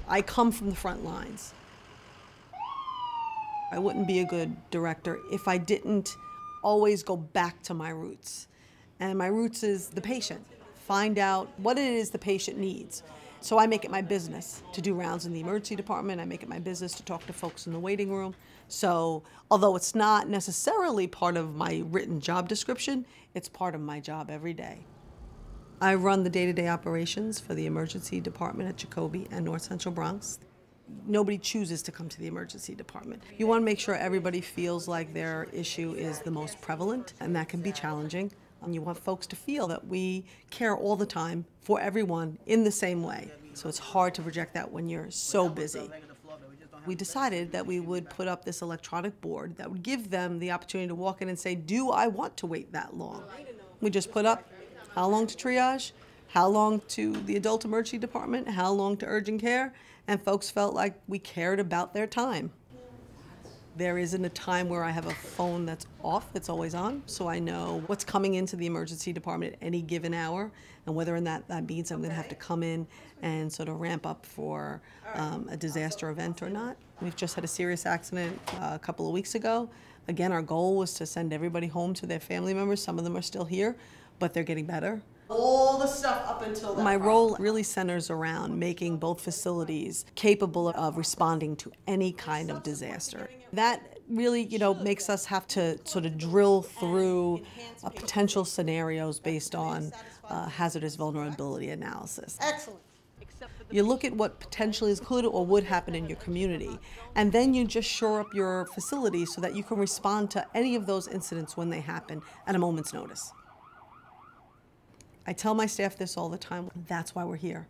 I come from the front lines. I wouldn't be a good director if I didn't always go back to my roots. And my roots is the patient. Find out what it is the patient needs. So I make it my business to do rounds in the emergency department. I make it my business to talk to folks in the waiting room. So although it's not necessarily part of my written job description, it's part of my job every day. I run the day-to-day operations for the emergency department at Jacobi and North Central Bronx. Nobody chooses to come to the emergency department. You want to make sure everybody feels like their issue is the most prevalent, and that can be challenging. And you want folks to feel that we care all the time for everyone in the same way. So it's hard to project that when you're so busy. We decided that we would put up this electronic board that would give them the opportunity to walk in and say, do I want to wait that long? We just put up how long to triage, how long to the adult emergency department, how long to urgent care, and folks felt like we cared about their time. There isn't a time where I have a phone that's off, it's always on, so I know what's coming into the emergency department at any given hour, and whether or not that means I'm going to have to come in and sort of ramp up for a disaster event or not. We've just had a serious accident a couple of weeks ago. Again, our goal was to send everybody home to their family members. Some of them are still here, but they're getting better. All the stuff up until that. My role really centers around making both facilities capable of responding to any kind of disaster. That really, makes us have to sort of drill through potential scenarios based on hazardous vulnerability analysis. Excellent. You look at what potentially could or would happen in your community, and then you just shore up your facility so that you can respond to any of those incidents when they happen at a moment's notice. I tell my staff this all the time, that's why we're here.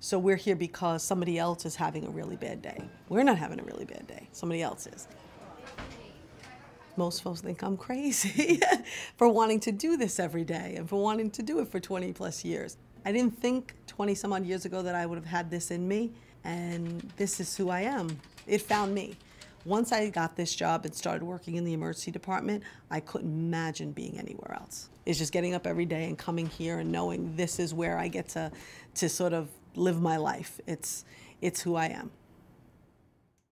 So we're here because somebody else is having a really bad day. We're not having a really bad day, somebody else is. Most folks think I'm crazy for wanting to do this every day and for wanting to do it for 20 plus years. I didn't think 20 some odd years ago that I would have had this in me, and this is who I am. It found me. Once I got this job and started working in the emergency department, I couldn't imagine being anywhere else. It's just getting up every day and coming here and knowing this is where I get to sort of live my life. It's who I am.